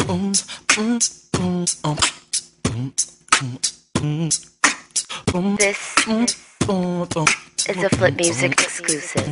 This is a Flip Music exclusive.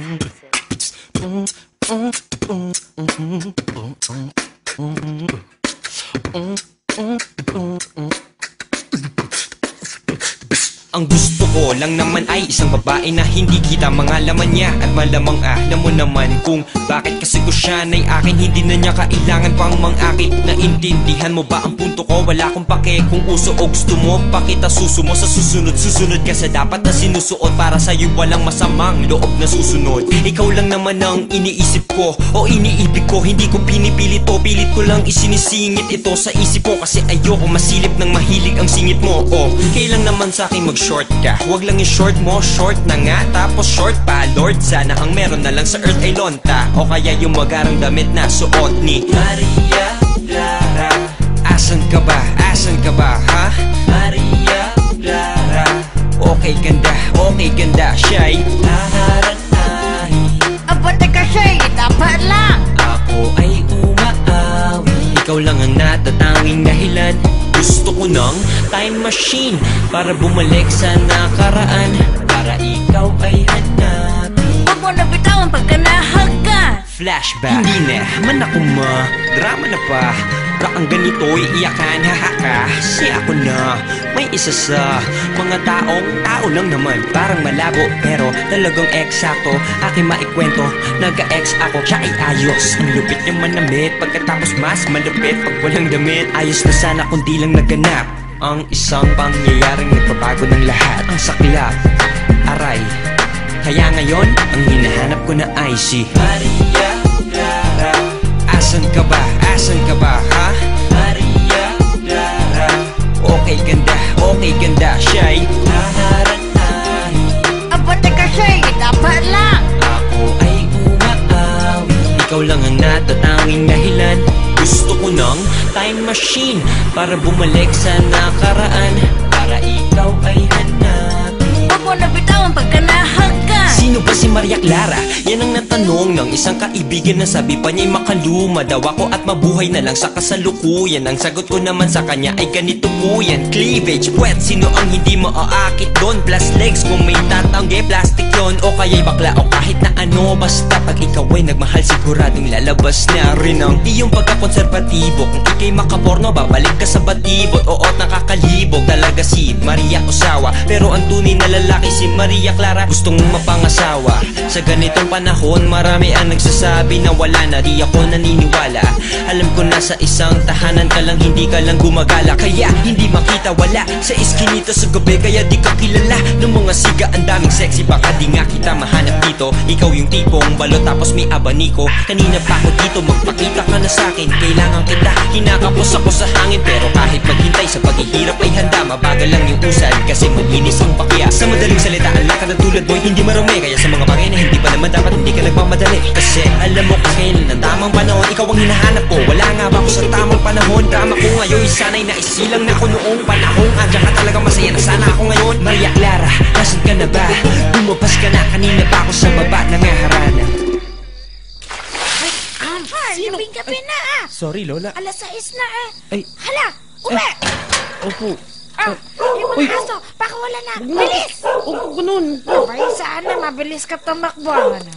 Ang gusto ko lang naman ay isang babae na hindi kita mga laman niya. At malamang alam mo naman kung bakit, kasi ko siya na'y akin. Hindi na niya kailangan pang mang-akit. Naintindihan mo ba ang punto ko? Wala akong pake kung uso o gusto mo. Pakita suso mo sa susunod. Susunod ka sa dapat na sinusuot. Para sa'yo walang masamang loob na susunod. Ikaw lang naman ang iniisip ko o iniibig ko. Hindi ko pinipilit o pilit ko lang isinisingit ito sa isip ko. Kasi ayoko masilip ng mahilig ang singit mo. O kailang naman sa'kin mag-short ka. Huwag lang yung short mo, short na nga. Tapos short pa, Lord, sana ang meron na lang sa earth ay lonta. O kaya yung magarang damit na suot ni Maria Clara. Asan ka ba? Asan ka ba, ha? Maria Clara. Okay ganda, siya'y naharanahi. Aba, teka siya'y dapat lang. Ako ay umaawi. Ikaw lang ang natatanging dahilan. Gusto ko ng time machine para bumalik sa nakaraan. Para ikaw ay hanapin. Huwag mo na bitawan pagka nahaga. Flashback. Hindi na man ako drama na pa. Bakang ganito'y iyakan, hahaka. Si ako na may isa sa mga tao lang naman. Parang malabo pero talagang eksakto. Aking maikwento, nagka-ex ako, siya ay ayos. Ang lupit niya manamit, pagkatapos mas malupit pag walang damit. Ayos na sana kung di lang naganap ang isang pangyayaring nagpabago ng lahat. Ang saklap, aray. Kaya ngayon, ang hinahanap ko na ay si Maria Clara. Asan ka ba? Asan ka ba, ha? Maria Clara. Okay ganda, siya'y naharanahi. Aba, teka siya'y dapat lang. Ako ay umaawi. Ikaw lang ang natatanging dahilan. Gusto ko ng time machine para bumalik sa nakaraan. Para ikaw ay hanapin. Huwag mo na bitawan pagka nahaga. Sino ba si Maria Clara? Yan ang natanong ng isang kaibigan na sabi pa niya'y makaluma daw ako at mabuhay na lang sa kasalukuyan. Ang sagot ko naman sa kanya ay ganito po yan. Cleavage, puwet, sino ang hindi maaakit doon? Plus legs, kung may tatangge, plastic yon. O kaya'y bakla o kahit na ano. Basta pag ikaw ay nagmahal, siguradong lalabas na rin ang iyong pagkakonserbatibo. Kung ika'y makaporno, babalik ka sa batibot. Oo, nakakalibog talaga si Maria Osawa. Pero ang tunay na lalaki si Maria Clara. Gustong mapangasawa. Sa ganitong panahon, marami ang nagsasabi na wala na. Di ako naniniwala. Alam ko na sa isang tahanan ka lang, hindi ka lang gumagala. Kaya hindi makita wala sa iskinita sa gabi. Kaya di ka kilala ng mga siga. Ang daming sexy, baka di nga kita mahanap dito. Ikaw yung tipong balot tapos may abaniko. Kanina pa ako dito, magpakita ka na sa'kin. Kailangan kita, kinakapos ako sa hangin. Pero kahit maghintay sa paghihirap ay handa. Mabagal lang yung usad kasi malinis ang pakya. Sa madaling salita, ang lakad na tulad mo'y hindi marumi. Kaya sa mga bagay na hindi pa naman dapat, hindi ka nagmamadali. Kasi alam mo kailan ang tamang panahon. Ikaw ang hinahanap ko, wala nga ba ako sa tamang panahon? Drama ko ngayon, sana'y naisilang na ako noong panahon. Andiyan ka talaga, masaya na sana ako ngayon. Maria Clara, nasan ka na ba? Lumabas ka na, kanina pa ako sa baba nangaharana. Sino? Gabi na Sorry Lola. Alas 6 na Ay. Hala, uwi! Opo. Yung mga aso, baka wala na. Bilis! Opo, ganun. Abay, sana mabilis ka tumakbo. Ano?